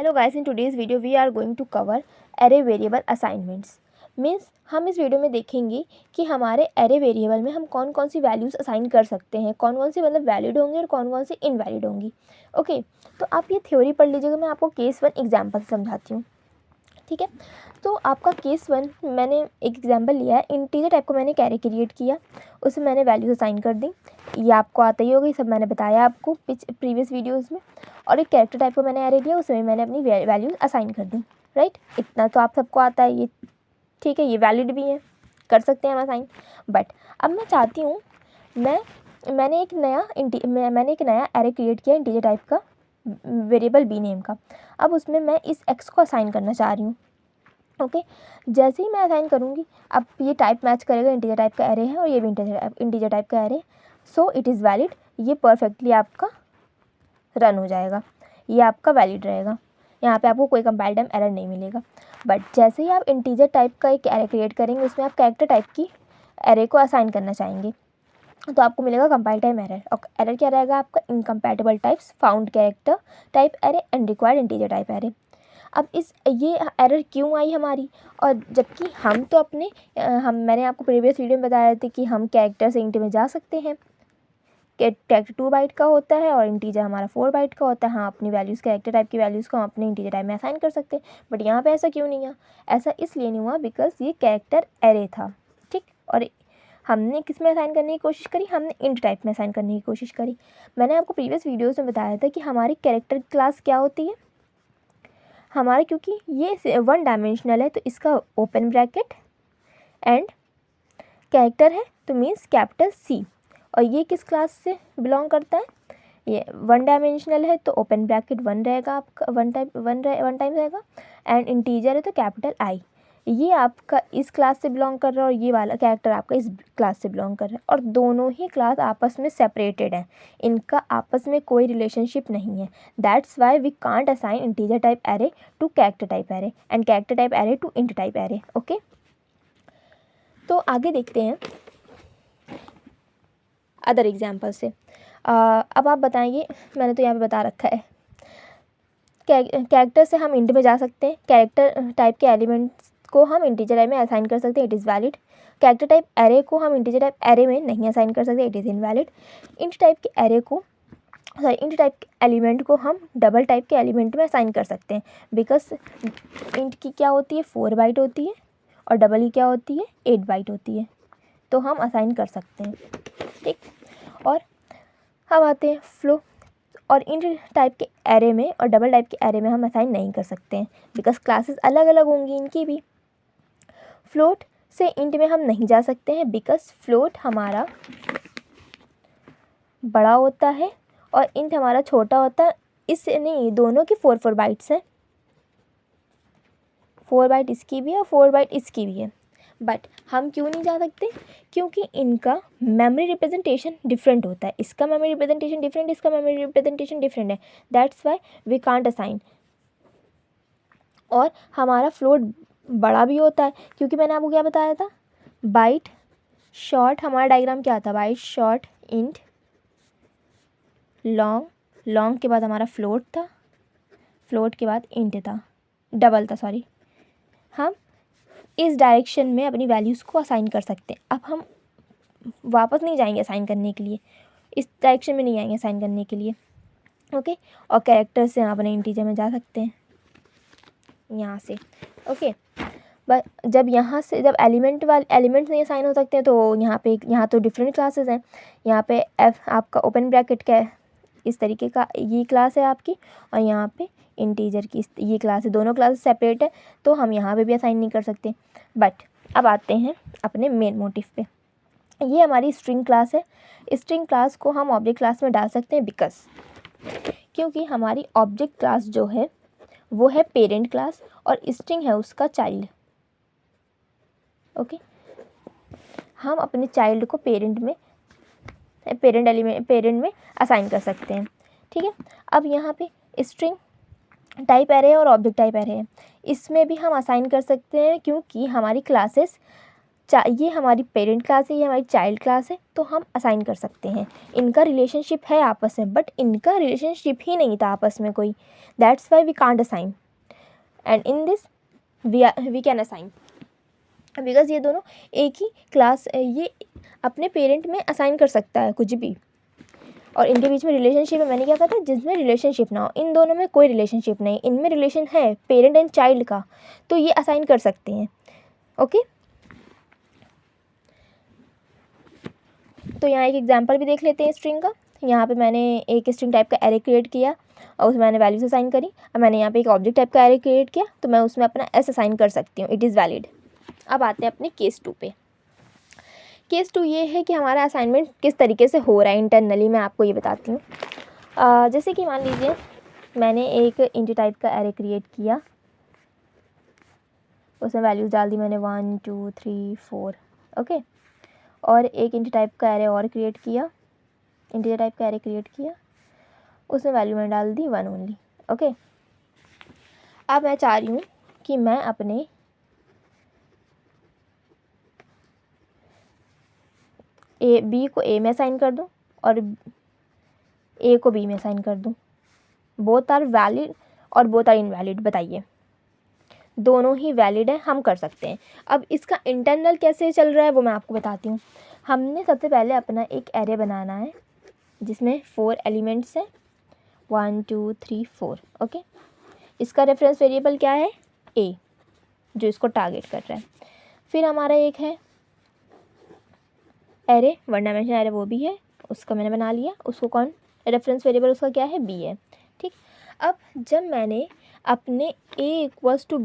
Hello guys, in today's video we are going to cover array variable assignments. Means हम इस video में देखेंगे कि हमारे एरे वेरिएबल में हम कौन कौन सी वैल्यूज़ असाइन कर सकते हैं, कौन कौन सी मतलब वैलिड होंगी और कौन कौन सी इनवैलिड होंगी। ओके, तो आप ये थ्योरी पढ़ लीजिएगा, मैं आपको केस 1 एग्जाम्पल समझाती हूँ। ठीक है, तो आपका केस 1 मैंने एक एग्जांपल लिया है। इंटीजर टाइप को मैंने कैरे क्रिएट किया, उसमें मैंने वैल्यूज असाइन कर दी। ये आपको आता ही होगा, ये सब मैंने बताया आपको प्रीवियस वीडियोस में। और एक कैरेक्टर टाइप को मैंने एरे लिया, उसमें मैंने अपनी वैल्यूज असाइन कर दी। राइट, इतना तो आप सबको आता है, ये ठीक है, ये वैलिड भी है, कर सकते हैं हम असाइन। बट अब मैं चाहती हूँ, मैंने एक नया एरे क्रिएट किया इंटीजर टाइप का, वेरिएबल बी नेम का। अब उसमें मैं इस एक्स को असाइन करना चाह रही हूँ। ओके, जैसे ही मैं असाइन करूँगी, अब ये टाइप मैच करेगा, इंटीजर टाइप का एरे है और ये भी इंटीजर टाइप का array, so it is valid. ये परफेक्टली आपका रन हो जाएगा, ये आपका वैलिड रहेगा, यहाँ पे आपको कोई कंपाइल टाइम एरर नहीं मिलेगा। बट जैसे ही आप इंटीजर टाइप का एक एरे क्रिएट करेंगे, उसमें आप कैरेक्टर टाइप की एरे को असाइन करना चाहेंगे, तो आपको मिलेगा कंपाइल टाइम एरर। और एरर क्या रहेगा आपका? Incompatible types found character type array and required integer type array. अब ये एरर क्यों आई हमारी? और जबकि हम तो मैंने आपको प्रीवियस वीडियो में बताया था कि हम कैरेक्टर से इंट में जा सकते हैं। कैरेक्टर 2 बाइट का होता है और इंटीजर हमारा 4 बाइट का होता है। हाँ, अपनी वैल्यूज़, कैरेक्टर टाइप की वैल्यूज़ को हम अपने इंटीजर टाइप में असाइन कर सकते हैं। बट यहाँ पे ऐसा क्यों नहीं हुआ? ऐसा इसलिए नहीं हुआ बिकॉज ये कैरेक्टर एरे था। ठीक, और हमने किस में असाइन करने की कोशिश करी? हमने इंट टाइप में असाइन करने की कोशिश करी। मैंने आपको प्रीवियस वीडियोस में बताया था कि हमारी कैरेक्टर क्लास क्या होती है हमारा, क्योंकि ये 1 डायमेंशनल है तो इसका ओपन ब्रैकेट एंड कैरेक्टर है तो मीन्स कैपिटल C। और ये किस क्लास से बिलोंग करता है? ये 1 डायमेंशनल है तो ओपन ब्रैकेट 1 रहेगा आपका, 1 टाइम रहेगा, एंड इंटीजर है तो कैपिटल I। ये आपका इस क्लास से बिलोंग कर रहा है और ये वाला कैरेक्टर आपका इस क्लास से बिलोंग कर रहा है, और दोनों ही क्लास आपस में सेपरेटेड हैं, इनका आपस में कोई रिलेशनशिप नहीं है। That's why we can't assign integer type array to character type array and character type array to int type array. Okay, तो आगे देखते हैं अदर एग्जाम्पल से। अब आप बताएंगे, मैंने तो यहाँ पे बता रखा है, कैरेक्टर से हम इंट में जा सकते हैं, कैरेक्टर टाइप के एलिमेंट्स को हम इंटीजर टाइप में असाइन कर सकते हैं, it is valid. Character type array को हम इंटीजर टाइप एरे में नहीं असाइन कर सकते, it is invalid. Int type के एलिमेंट को हम डबल टाइप के एलिमेंट में असाइन कर सकते हैं, बिकॉज इंट की क्या होती है? 4 बाइट होती है और डबल की क्या होती है? 8 बाइट होती है, तो हम असाइन कर सकते हैं। ठीक, और हम आते हैं फ्लो। और इंट टाइप के एरे में और डबल टाइप के एरे में हम असाइन नहीं कर सकते हैं, बिकॉज क्लासेस अलग अलग होंगी इनकी भी। फ्लोट से इंट में हम नहीं जा सकते हैं, बिकॉज फ्लोट हमारा बड़ा होता है और इंट हमारा छोटा होता है। इससे नहीं, दोनों की 4 बाइट्स हैं, 4 बाइट इसकी भी है और 4 बाइट इसकी भी है। बट हम क्यों नहीं जा सकते? क्योंकि इनका मेमोरी रिप्रेजेंटेशन डिफरेंट होता है, इसका मेमोरी रिप्रेजेंटेशन डिफरेंट, इसका मेमोरी रिप्रेजेंटेशन डिफरेंट है। That's why we can't assign. और हमारा फ्लोट बड़ा भी होता है, क्योंकि मैंने आपको क्या बताया था? बाइट शॉर्ट, हमारा डायग्राम क्या था? Bite short int long, long के बाद हमारा फ्लोट था, फ्लोट के बाद इंट था, डबल था, सॉरी। हम इस डायरेक्शन में अपनी वैल्यूज़ को असाइन कर सकते हैं। अब हम वापस नहीं जाएंगे असाइन करने के लिए, इस डायरेक्शन में नहीं आएंगे असाइन करने के लिए। ओके, और कैरेक्टर से हम अपने इंटीजर में जा सकते हैं यहाँ से। ओके, बट जब यहाँ से जब एलिमेंट्स नहीं असाइन हो सकते हैं, तो यहाँ तो डिफरेंट क्लासेस हैं। यहाँ पे एफ आपका ओपन ब्रैकेट का इस तरीके का ये क्लास है आपकी, और यहाँ पे इंटीजर की ये क्लास है, दोनों क्लासेस सेपरेट है, तो हम यहाँ पे भी असाइन नहीं कर सकते। बट अब आते हैं अपने मेन मोटिव पे। ये हमारी स्ट्रिंग क्लास है, स्ट्रिंग क्लास को हम ऑब्जेक्ट क्लास में डाल सकते हैं, बिकॉज क्योंकि हमारी ऑब्जेक्ट क्लास जो है वो है पेरेंट क्लास और स्ट्रिंग है उसका चाइल्ड। ओके, हम अपने चाइल्ड को पेरेंट में असाइन कर सकते हैं। ठीक है, अब यहाँ पे स्ट्रिंग टाइप एरे और ऑब्जेक्ट टाइप एरे है, इसमें भी हम असाइन कर सकते हैं, क्योंकि हमारी क्लासेस ये हमारी पेरेंट क्लास है, ये हमारी चाइल्ड क्लास है, तो हम असाइन कर सकते हैं। इनका रिलेशनशिप है आपस में, बट इनका रिलेशनशिप ही नहीं था आपस में कोई, that's why we can't assign, and in this we can assign, because ये दोनों एक ही क्लास, ये अपने पेरेंट में असाइन कर सकता है कुछ भी, और इनके बीच में रिलेशनशिप है, मैंने क्या कहा था, जिसमें रिलेशनशिप ना हो। इन दोनों में कोई रिलेशनशिप नहीं, इनमें रिलेशन है पेरेंट एंड चाइल्ड का, तो ये असाइन कर सकते हैं। ओके, तो यहाँ एक एग्जांपल भी देख लेते हैं स्ट्रिंग का। यहाँ पे मैंने एक स्ट्रिंग टाइप का एरे क्रिएट किया और उसमें मैंने वैल्यूज असाइन करी। अब मैंने यहाँ पे एक ऑब्जेक्ट टाइप का एरे क्रिएट किया, तो मैं उसमें अपना एस असाइन कर सकती हूँ, इट इज़ वैलिड। अब आते हैं अपने केस 2 पे। केस 2 ये है कि हमारा असाइनमेंट किस तरीके से हो रहा है इंटरनली, मैं आपको ये बताती हूँ। जैसे कि मान लीजिए मैंने एक इंट टाइप का एरे क्रिएट किया, उसमें वैल्यूज़ डाल दी मैंने 1 2 3 4, ओके। और एक इंट टाइप का एरे और क्रिएट किया, इंटीजर टाइप का एरे क्रिएट किया, उसमें वैल्यू मैंने डाल दी 1 ओनली, ओके। अब मैं चाह रही हूँ कि मैं अपने बी को ए में असाइन कर दूँ और ए को बी में असाइन कर दूँ। बोथ आर वैलिड और बोथ आर इनवैलिड, बताइए। दोनों ही वैलिड है, हम कर सकते हैं। अब इसका इंटरनल कैसे चल रहा है वो मैं आपको बताती हूँ। हमने सबसे पहले अपना एक एरे बनाना है जिसमें 4 एलिमेंट्स हैं, 1 2 3 4, ओके। इसका रेफरेंस वेरिएबल क्या है, ए, जो इसको टारगेट कर रहा है। फिर हमारा एक है एरे, 1 डायमेंशनल एरे, वो भी है, उसका मैंने बना लिया। उसको कौन रेफरेंस वेरिएबल उसका क्या है, बी है, ठीक। अब जब मैंने अपने ए इक्वल्स टू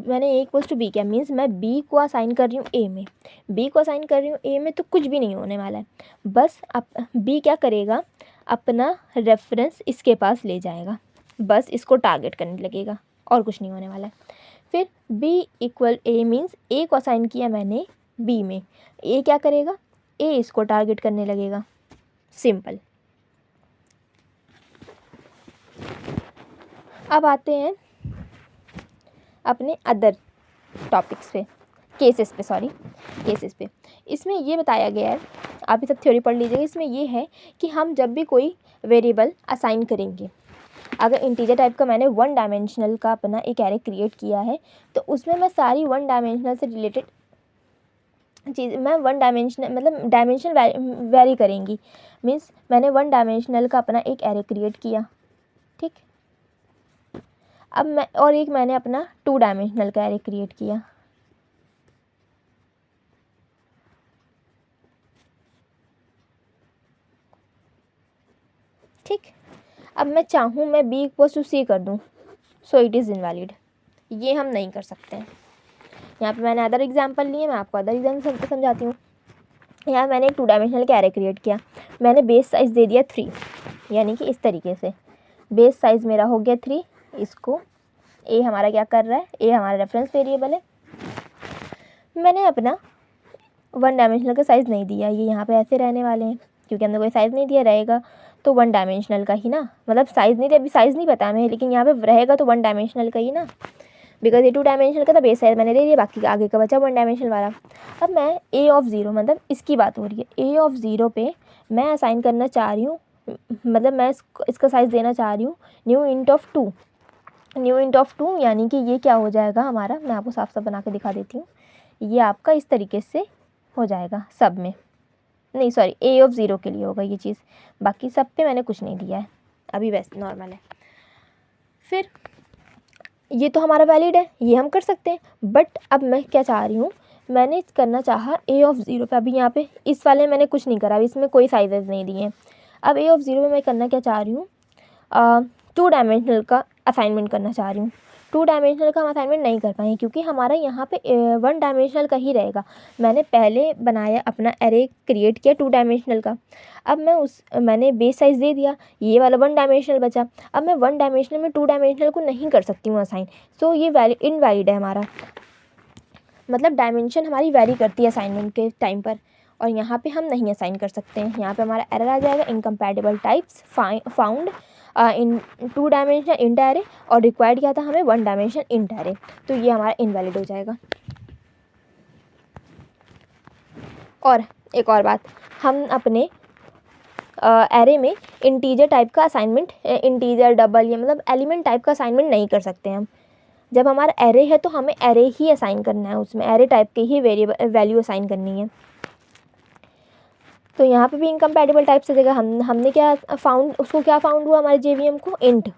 बी किया, मीन्स मैं बी को असाइन कर रही हूँ ए में, बी को असाइन कर रही हूँ ए में, तो कुछ भी नहीं होने वाला है। बस अब बी क्या करेगा, अपना रेफरेंस इसके पास ले जाएगा, बस इसको टारगेट करने लगेगा, और कुछ नहीं होने वाला है। फिर बी इक्वल ए, मीन्स ए को असाइन किया मैंने बी में, ए क्या करेगा, ए इसको टारगेट करने लगेगा, सिंपल। अब आते हैं अपने अदर टॉपिक्स पे, केसेस पे। इसमें ये बताया गया है, आप ये सब थ्योरी पढ़ लीजिएगा। इसमें ये है कि हम जब भी कोई वेरिएबल असाइन करेंगे, अगर इंटीजर टाइप का मैंने 1 डायमेंशनल का अपना एक एरे क्रिएट किया है, तो उसमें मैं सारी 1 डायमेंशनल से रिलेटेड चीज़, मैं 1 डायमेंशनल मतलब डायमेंशन वेरी करेंगी, मीन्स मैंने 1 डायमेंशनल का अपना एक एरे क्रिएट किया, ठीक। अब मैं और एक मैंने अपना 2 डायमेंशनल का एरे क्रिएट किया, ठीक। अब मैं चाहूँ मैं बी इक्वल टू सी कर दूँ, सो इट इज़ इनवैलिड, ये हम नहीं कर सकते हैं। यहाँ पे मैंने अदर एग्जांपल लिए, मैं आपको अदर एग्जांपल समझाती हूँ। यहाँ मैंने एक 2 डायमेंशनल का एरे क्रिएट किया, मैंने बेस साइज़ दे दिया 3, यानी कि इस तरीके से बेस साइज़ मेरा हो गया 3। इसको ए हमारा क्या कर रहा है, ए हमारा रेफरेंस वेरिएबल है। मैंने अपना 1 डायमेंशनल का साइज़ नहीं दिया, ये यहाँ पे ऐसे रहने वाले हैं, क्योंकि हमने कोई साइज़ नहीं दिया, रहेगा तो 1 डायमेंशनल का ही ना, मतलब साइज़ नहीं दिया, अभी साइज़ नहीं पता हमें, लेकिन यहाँ पे रहेगा तो 1 डायमेंशनल का ही ना, बिकॉज ये 2 डायमेंशनल का था, बेस साइज़ मैंने दे दिया, बाकी आगे का बचा 1 डायमेंशनल वाला। अब मैं ए ऑफ 0, मतलब इसकी बात हो रही है, ए ऑफ 0 पे मैं असाइन करना चाह रही हूँ, मतलब मैं इसका साइज़ देना चाह रही हूँ न्यू इंट ऑफ 2, यानी कि ये क्या हो जाएगा हमारा, मैं आपको साफ साफ बना के दिखा देती हूँ। ये आपका इस तरीके से हो जाएगा, सब में नहीं, सॉरी, ए ऑफ 0 के लिए होगा ये चीज़, बाकी सब पे मैंने कुछ नहीं दिया है, अभी वैसे नॉर्मल है। फिर ये तो हमारा वैलिड है, ये हम कर सकते हैं, बट अब मैं क्या चाह रही हूँ, मैंने करना चाहा ए ऑफ 0 पे, अभी यहाँ पे इस वाले मैंने कुछ नहीं करा, अभी इसमें कोई साइजेस नहीं दिए। अब ए ऑफ 0 में मैं करना क्या चाह रही हूँ, 2 डायमेंशनल का असाइनमेंट करना चाह रही हूँ। 2 डायमेंशनल का हम असाइनमेंट नहीं कर पाएंगे, क्योंकि हमारा यहाँ पे 1 डायमेंशनल का ही रहेगा। मैंने पहले बनाया अपना एरे क्रिएट किया 2 डायमेंशनल का, अब मैंने बेस साइज़ दे दिया, ये वाला 1 डायमेंशनल बचा। अब मैं 1 डायमेंशनल में 2 डायमेंशनल को नहीं कर सकती हूँ असाइन, सो ये इनवैलिड है हमारा, मतलब डायमेंशन हमारी वैरी करती है असाइनमेंट के टाइम पर, और यहाँ पे हम नहीं असाइन कर सकते हैं। यहाँ पे हमारा एरर आ जाएगा, incompatible types found in 2 dimensional int array, और रिक्वायर्ड क्या था हमें 1 डायमेंशनल इंट एरे, तो ये हमारा इनवैलिड हो जाएगा। और एक और बात, हम अपने एरे में इंटीजर टाइप का असाइनमेंट, इंटीजर डबल या मतलब एलिमेंट टाइप का असाइनमेंट नहीं कर सकते हम। जब हमारा एरे है तो हमें एरे ही असाइन करना है, उसमें एरे टाइप के ही वेरिएबल वैल्यू असाइन करनी है। तो यहाँ पे भी इनकम्पैटिबल टाइप से जगह हमने क्या फाउंड, उसको क्या फाउंड हुआ हमारे जेवीएम को, इंट,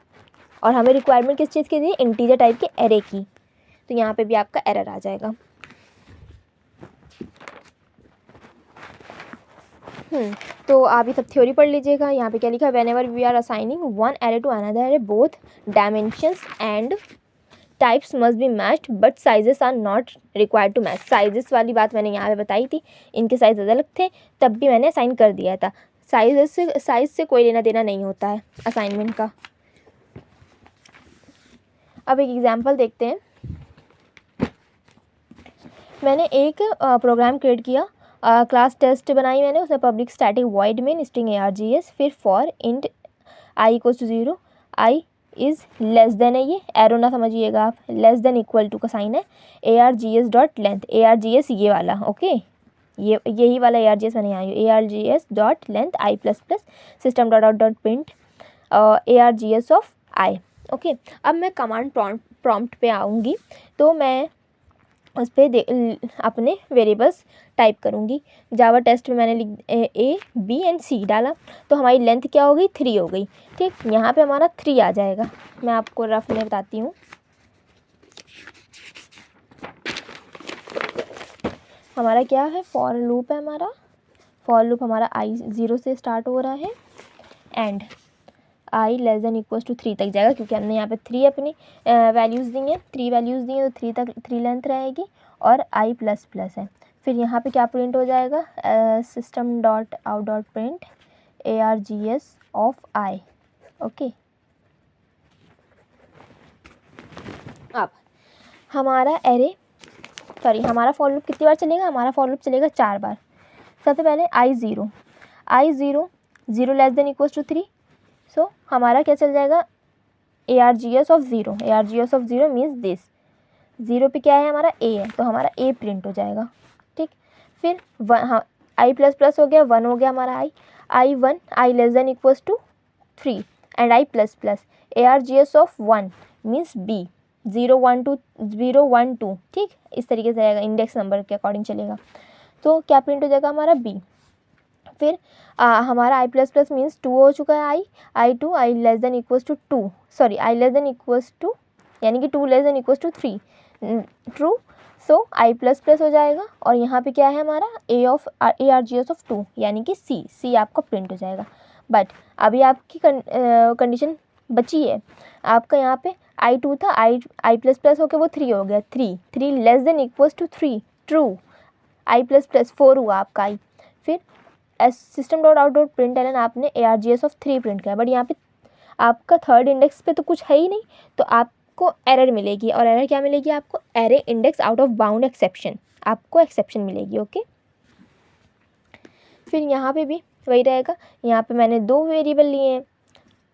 और हमें रिक्वायरमेंट किस चीज़ की थी, इंटीजर टाइप के एरे की। तो यहाँ पे भी आपका एरर आ जाएगा। तो आप ये सब थ्योरी पढ़ लीजिएगा। यहाँ पे क्या लिखा है, whenever we are assigning one array to another array both dimensions and types must be matched but sizes are not required to match. Sizes वाली बात मैंने यहाँ पे बताई थी, इनके साइज अलग थे, तब भी मैंने असाइन कर दिया था। साइज से कोई लेना देना नहीं होता है असाइनमेंट का। अब एक एग्जांपल देखते हैं। मैंने एक प्रोग्राम क्रिएट किया, क्लास टेस्ट बनाई मैंने, उसमें public static void main string ARGS, फिर for int i equals to 0, i is less than है, ये एरो ना समझिएगा आप, लेस देन इक्वल टू का साइन है, ARGS डॉट लेंथ, ARGS ये वाला, ओके, ये यही वाला ARGS मैंने यहाँ ARGS dot length i plus plus system dot out dot print ARGS of i, okay. अब मैं कमांड प्रॉम्प्ट पे आऊँगी तो मैं उस पर अपने वेरिएबल्स टाइप करूँगी। जावा टेस्ट में मैंने लिख A B एंड C डाला, तो हमारी लेंथ क्या हो गई, 3 हो गई, ठीक। यहाँ पे हमारा 3 आ जाएगा। मैं आपको रफ में बताती हूँ। हमारा क्या है, फॉर लूप है हमारा, फॉर लूप हमारा i 0 से स्टार्ट हो रहा है and i less than equals to 3 तक जाएगा, क्योंकि हमने यहाँ पे 3 अपनी वैल्यूज़ दी हैं, 3 वैल्यूज़ दी हैं, तो 3 तक 3 लेंथ रहेगी, और i प्लस प्लस है। फिर यहाँ पे क्या प्रिंट हो जाएगा, system dot out dot print ARGS of i, okay. अब हमारा एरे, सॉरी, हमारा फॉर लूप कितनी बार चलेगा, हमारा फॉर लूप चलेगा 4 बार। सबसे पहले i 0 0 less than equals to 3, so हमारा क्या चल जाएगा, ARGS of 0, ARGS of 0 means this, 0 पे क्या है हमारा a है, तो हमारा a प्रिंट हो जाएगा, ठीक। फिर हाँ, i प्लस प्लस हो गया, 1 हो गया हमारा i 1, i less than equals to 3 and i plus plus, ARGS of 1 means b, 0 1 2 0 1 2, ठीक, इस तरीके से आएगा, इंडेक्स नंबर के अकॉर्डिंग चलेगा। तो क्या प्रिंट हो जाएगा हमारा b। फिर हमारा i प्लस प्लस मीन्स 2 हो चुका है, i 2, i less than equals to 2, sorry, i less than equals to, यानी कि 2 less than equals to 3, true, so i plus plus हो जाएगा। और यहाँ पे क्या है हमारा ARGS ऑफ 2, यानी कि C आपका प्रिंट हो जाएगा। बट अभी आपकी कंडीशन बची है, आपका यहाँ पे i 2 था, i प्लस प्लस होकर वो 3 हो गया, 3 less than equals to 3, true, i plus plus 4 हुआ आपका i। फिर system dot out dot println आपने ARGS ऑफ 3 प्रिंट किया, बट यहाँ पे आपका थर्ड इंडेक्स पे तो कुछ है ही नहीं, तो आपको एरर मिलेगी। और एरर क्या मिलेगी आपको, array index out of bound exception, आपको एक्सेप्शन मिलेगी, ओके। फिर यहाँ पे भी वही रहेगा, यहाँ पे मैंने 2 वेरिएबल लिए हैं,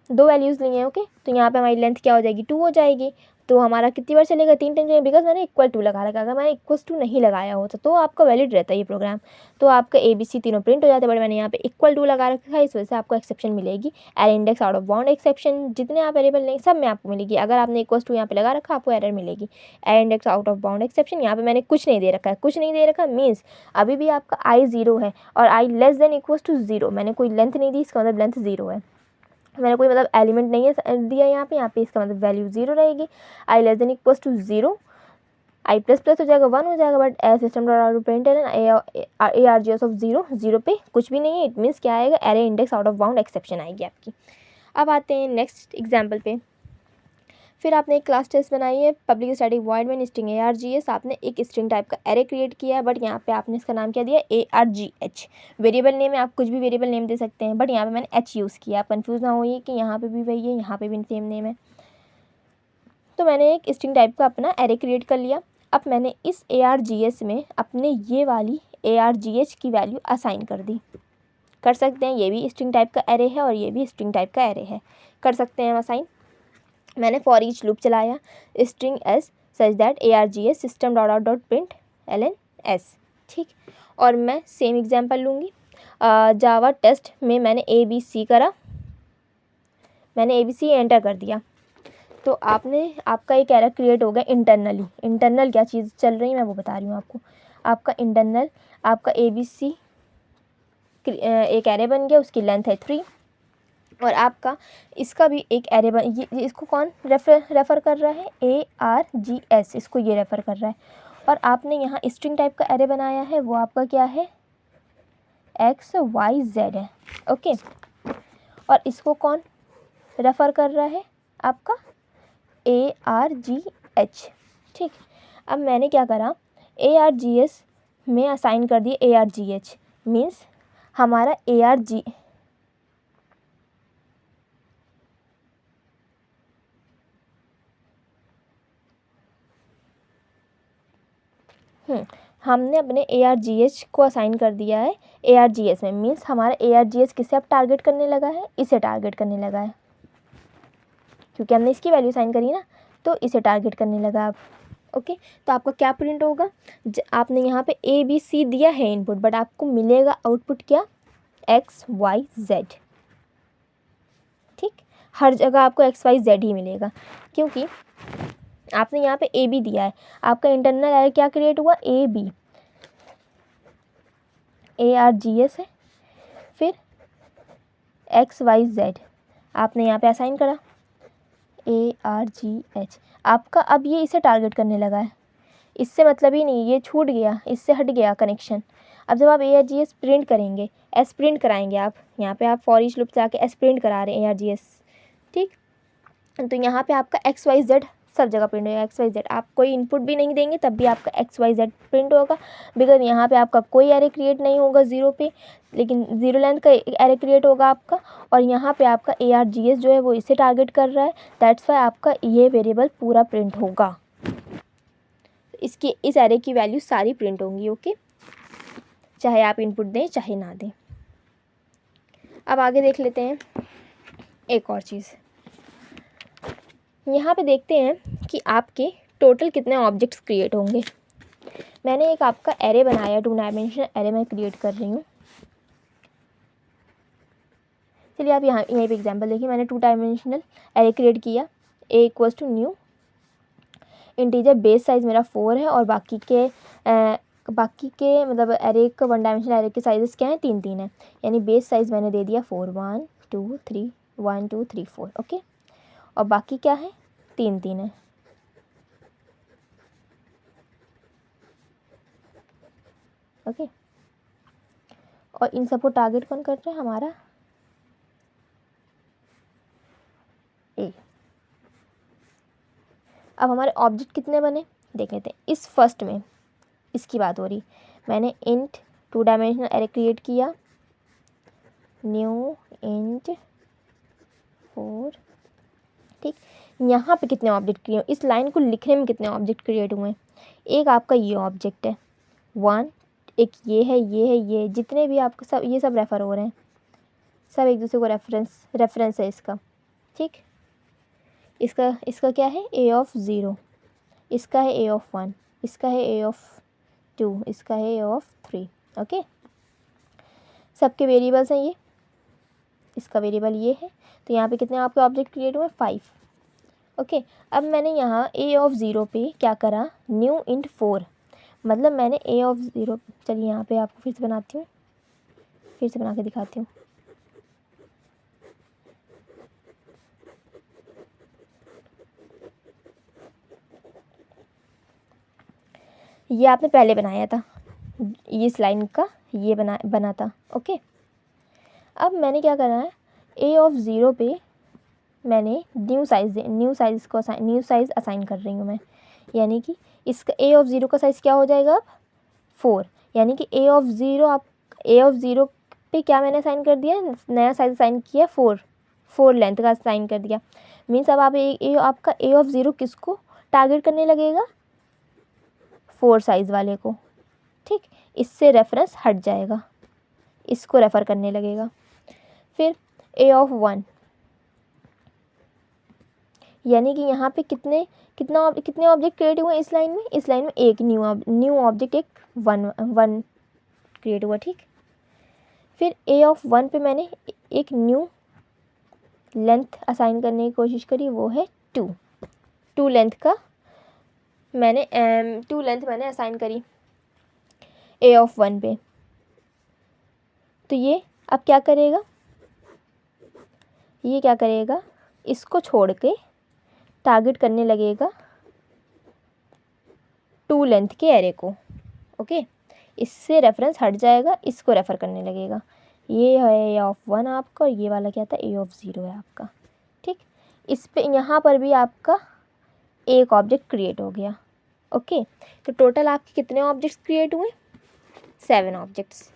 2 वैल्यूज़ लिए हैं, ओके। तो यहाँ पे हमारी लेंथ क्या हो जाएगी, 2 हो जाएगी। तो हमारा कितनी बार चलेगा, 3 टाइम चलेगा, बिकॉज मैंने इक्वल टू लगा रखा। अगर मैंने इक्वल्स टू नहीं लगाया होता तो आपका वैलिड रहता है ये प्रोग्राम, तो आपका ABC तीनों प्रिंट हो जाते, बट मैंने यहाँ पे इक्वल टू लगा रखा है, इस वजह से आपको एक्सेप्शन मिलेगी। Array index out of bound exception, जितने आप वेरिएबल लेंगे सब में आपको मिलेगी। अगर आपने इक्वल्स टू यहाँ पे लगा रखा, आपको एरर मिलेगी। Array index out of bound exception, यहाँ पे मैंने कुछ नहीं दे रखा है, कुछ नहीं दे रखा मीन्स अभी भी आपका i 0 है और i less than equals to 0, मैंने कोई लेंथ नहीं दी, इसका मतलब लेंथ 0 है। मैंने कोई मतलब एलिमेंट नहीं है दिया यहाँ पे इसका मतलब वैल्यू 0 रहेगी। i less than equals to 0, i plus plus हो जाएगा, 1 हो जाएगा, but system dot out print ARGS of 0 पे कुछ भी नहीं है, इट मीन्स क्या आएगा, array index out of bound exception आएगी आपकी। अब आते हैं नेक्स्ट एग्जाम्पल पे। फिर आपने एक क्लास टेस्ट बनाई है, public static void main string ARGS, आपने एक स्ट्रिंग टाइप का एरे क्रिएट किया है, बट यहाँ पे आपने इसका नाम क्या दिया, ARGH। वेरिएबल नेम है, आप कुछ भी वेरिएबल नेम दे सकते हैं, बट यहाँ पे मैंने H यूज़ किया। आप कन्फ्यूज़ ना होइए कि यहाँ पे भी वही है, यहाँ पे भी सेम नेम है। तो मैंने एक स्ट्रिंग टाइप का अपना एरे क्रिएट कर लिया। अब मैंने इस ARGS में अपने ये वाली ARGH की वैल्यू असाइन कर दी। कर सकते हैं, ये भी स्ट्रिंग टाइप का एरे है और ये भी स्ट्रिंग टाइप का एरे है, कर सकते हैं हम असाइन। मैंने फॉर ईच लूप चलाया, string s such that ARGS system dot out dot print ln s, ठीक। और मैं सेम एग्जांपल लूँगी। जावा टेस्ट में मैंने ABC करा, मैंने ABC एंटर कर दिया, तो आपका एक एरर क्रिएट हो गया इंटरनली। इंटरनल क्या चीज़ चल रही है मैं वो बता रही हूँ आपको। आपका इंटरनल आपका ABC एक एरे बन गया, उसकी लेंथ है 3, और आपका इसका भी एक एरे बन, ये इसको कौन रेफ़र कर रहा है, ARGS, इसको ये रेफ़र कर रहा है। और आपने यहाँ स्ट्रिंग टाइप का एरे बनाया है, वो आपका क्या है, XYZ है। ओके, और इसको कौन रेफ़र कर रहा है, आपका ARGH। ठीक। अब मैंने क्या करा, ARGS में असाइन कर दिए ARGH, मीन्स हमारा हमने अपने ARGH को असाइन कर दिया है ARGS में, मीन्स हमारा ARGS किसे अब टारगेट करने लगा है, इसे टारगेट करने लगा है, क्योंकि हमने इसकी वैल्यू असाइन करी ना, तो इसे टारगेट करने लगा अब। ओके, तो आपका क्या प्रिंट होगा, आपने यहाँ पे ABC दिया है इनपुट, बट आपको मिलेगा आउटपुट क्या, XYZ। ठीक, हर जगह आपको XYZ ही मिलेगा, क्योंकि आपने यहाँ पे AB दिया है। आपका इंटरनल एरर क्या क्रिएट हुआ, AB, ARGS है, फिर XYZ आपने यहाँ पे असाइन करा ARGH। आपका अब ये इसे टारगेट करने लगा है, इससे मतलब ही नहीं, ये छूट गया, इससे हट गया कनेक्शन। अब जब आप ARGS प्रिंट करेंगे, S प्रिंट कराएंगे आप, यहाँ पे आप फॉर ईच लूप से आके S प्रिंट करा रहे हैं ARGS। ठीक, तो यहाँ पे आपका XYZ सब जगह प्रिंट होगा, XYZ। आप कोई इनपुट भी नहीं देंगे तब भी आपका XYZ प्रिंट होगा, बिकॉज यहाँ पे आपका कोई एरे क्रिएट नहीं होगा ज़ीरो पे, लेकिन ज़ीरो लेंथ का एरे क्रिएट होगा आपका, और यहाँ पे आपका ARGS जो है वो इसे टारगेट कर रहा है, दैट्स वाई आपका ये वेरिएबल पूरा प्रिंट होगा। इसकी इस एरे की वैल्यू सारी प्रिंट होंगी। ओके, चाहे आप इनपुट दें चाहे ना दें। अब आगे देख लेते हैं एक और चीज़। यहाँ पे देखते हैं कि आपके टोटल कितने ऑब्जेक्ट्स क्रिएट होंगे। मैंने एक आपका एरे बनाया, 2 डायमेंशनल एरे मैं क्रिएट कर रही हूँ। चलिए आप यहाँ पे एग्जांपल देखिए, मैंने 2 डायमेंशनल एरे क्रिएट किया। A equals to new integer, base size मेरा 4 है, और बाकी के मतलब एरे का 1 डायमेंशनल एरे के साइजेस क्या हैं, 3 हैं, यानी बेस साइज़ मैंने दे दिया 4, 1 2 3 1 2 3 4। ओके, और बाकी क्या है, 3 है। ओके, और इन सबको टारगेट कौन कर रहा है, हमारा A। अब हमारे ऑब्जेक्ट कितने बने देख लेते हैं। इस फर्स्ट में इसकी बात हो रही, मैंने इंट 2 डायमेंशनल एरे क्रिएट किया, न्यू इंट 4। ठीक, यहाँ पे कितने ऑब्जेक्ट क्रिएट, इस लाइन को लिखने में कितने ऑब्जेक्ट क्रिएट हुए हैं, एक आपका ये ऑब्जेक्ट है 1, एक ये है, ये जितने भी आपका सब, ये सब रेफ़र हो रहे हैं, सब एक दूसरे को रेफरेंस है इसका। ठीक, इसका क्या है, A ऑफ 0, इसका है A ऑफ 1, इसका है A ऑफ 2, इसका है A ऑफ 3। ओके, सबके वेरिएबल्स हैं ये, इसका वेरिएबल ये है, तो यहाँ पे कितने आपके ऑब्जेक्ट क्रिएट हुए, 5। ओके, अब मैंने यहाँ A ऑफ 0 पे क्या करा, न्यू इंट 4, मतलब मैंने A ऑफ 0, चलिए यहाँ पे आपको फिर से बनाती हूँ, फिर से बना के दिखाती हूँ। ये आपने पहले बनाया था, ये इस लाइन का ये बना था। ओके, अब मैंने क्या करना है, A ऑफ 0 पे मैंने न्यू साइज़ असाइन कर रही हूँ मैं, यानी कि इसका A ऑफ 0 का साइज़ क्या हो जाएगा अब, 4, यानी कि A ऑफ 0 पे क्या मैंने असाइन कर दिया, नया साइज़ असाइन किया 4 लेंथ का असाइन कर दिया, मीन्स अब आप आपका A ऑफ 0 किसको टारगेट करने लगेगा, 4 साइज़ वाले को। ठीक, इससे रेफरेंस हट जाएगा, इसको रेफ़र करने लगेगा। फिर A ऑफ 1, यानी कि यहाँ पे कितने, कितने ऑब्जेक्ट क्रिएट हुए इस लाइन में? इस लाइन में एक न्यू ऑब्जेक्ट, एक वन क्रिएट हुआ, ठीक। फिर A(1) पे मैंने एक न्यू लेंथ असाइन करने की कोशिश करी, वो है 2 लेंथ मैंने असाइन करी A(1) पे। तो ये अब क्या करेगा, इसको छोड़ के टारगेट करने लगेगा 2 लेंथ के एरे को। ओके, इससे रेफरेंस हट जाएगा, इसको रेफ़र करने लगेगा। ये है A(1) आपका, और ये वाला क्या था, A(0) है आपका, ठीक। इस पे यहाँ पर भी आपका एक ऑब्जेक्ट क्रिएट हो गया। ओके, तो टोटल आपके कितने ऑब्जेक्ट्स क्रिएट हुए? 7 ऑब्जेक्ट्स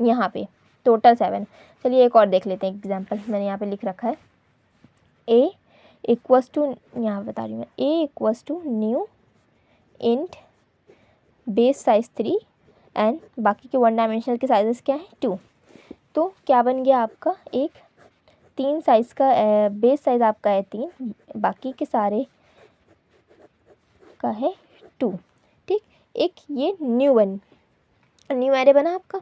यहाँ पे, टोटल 7। चलिए एक और देख लेते हैं एग्जांपल। मैंने यहाँ पे लिख रखा है A इक्वल्स टू, यहाँ बता रही हूँ मैं, A equals to new int base size 3 and बाकी के 1 डायमेंशनल के साइजेस क्या हैं, 2। तो क्या बन गया आपका, एक 3 साइज़ का बेस साइज़ आपका है 3, बाकी के सारे का है 2, ठीक। एक ये न्यू एरे बना आपका।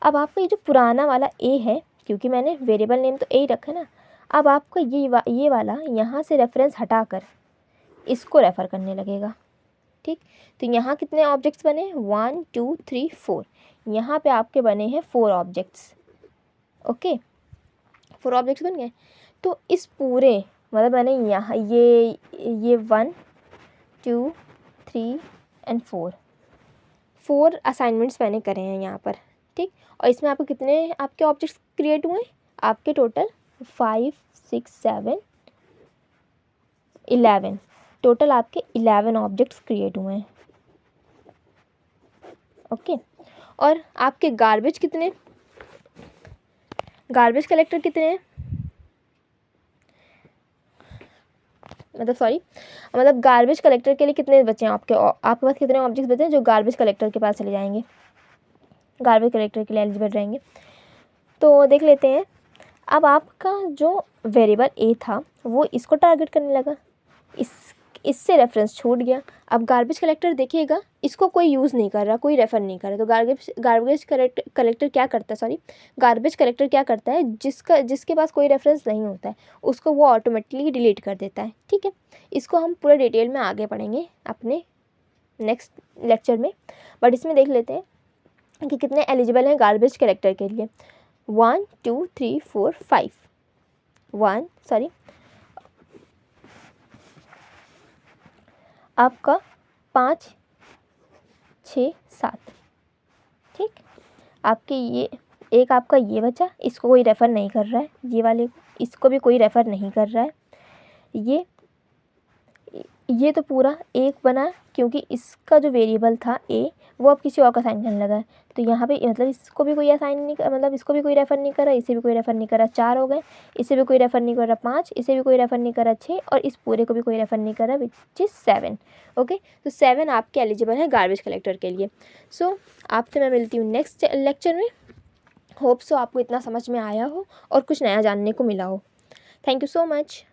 अब आपका ये जो पुराना वाला A है, क्योंकि मैंने वेरिएबल नेम तो A ही रखा ना, अब आपका ये वाला यहाँ से रेफरेंस हटाकर इसको रेफ़र करने लगेगा, ठीक। तो यहाँ कितने ऑब्जेक्ट्स बने, 1 2 3 4, यहाँ पे आपके बने हैं 4 ऑब्जेक्ट्स। ओके, 4 ऑब्जेक्ट्स बन गए। तो इस पूरे मतलब मैंने यहाँ ये 1 2 3 एंड 4 असाइनमेंट्स मैंने करे हैं यहाँ पर, ठीक। और इसमें आपको कितने आपके ऑब्जेक्ट्स क्रिएट हुए, आपके टोटल 5 6 7 11, टोटल आपके 11 ऑब्जेक्ट्स क्रिएट हुए हैं। ओके, और आपके गार्बेज कलेक्टर कितने हैं, मतलब गार्बेज कलेक्टर के लिए कितने बचे हैं आपके पास कितने ऑब्जेक्ट्स बचे हैं जो गार्बेज कलेक्टर के पास चले जाएंगे, गार्बेज कलेक्टर के लिए एलिजिबल रहेंगे। तो देख लेते हैं। अब आपका जो वेरिएबल A था वो इसको टारगेट करने लगा, इससे रेफरेंस छूट गया। अब गार्बेज कलेक्टर देखिएगा, इसको कोई यूज़ नहीं कर रहा, कोई रेफ़र नहीं कर रहा, तो गार्बेज कलेक्टर क्या करता है, जिसके पास कोई रेफरेंस नहीं होता है उसको वो ऑटोमेटिकली डिलीट कर देता है, ठीक है। इसको हम पूरा डिटेल में आगे पढ़ेंगे अपने नेक्स्ट लेक्चर में, बट इसमें देख लेते हैं कि कितने एलिजिबल हैं गार्बेज कलेक्टर के लिए। 1 2 3 4 5 आपका 5 6 7, ठीक। आपके ये एक आपका ये बचा, इसको कोई रेफ़र नहीं कर रहा है, ये वाले इसको भी कोई रेफ़र नहीं कर रहा है। ये तो पूरा एक बना, क्योंकि इसका जो वेरिएबल था A वो अब किसी और का असाइन करने लगा है। तो यहाँ पे मतलब इसको भी कोई असाइन नहीं कर, मतलब इसको भी कोई रेफ़र नहीं कर रहा, इसे भी कोई रेफ़र नहीं कर रहा, 4 हो गए। इसे भी कोई रेफ़र नहीं कर रहा, 5, इसे भी कोई रेफ़र नहीं कर रहा, 6, और इस पूरे को भी कोई रेफ़र नहीं कर रहा, विच इज़ 7। ओके, तो 7 आपके एलिजिबल हैं गार्बेज कलेक्टर के लिए। सो आपसे मैं मिलती हूँ नेक्स्ट लेक्चर में। होप सो आपको इतना समझ में आया हो और कुछ नया जानने को मिला हो। Thank you so much.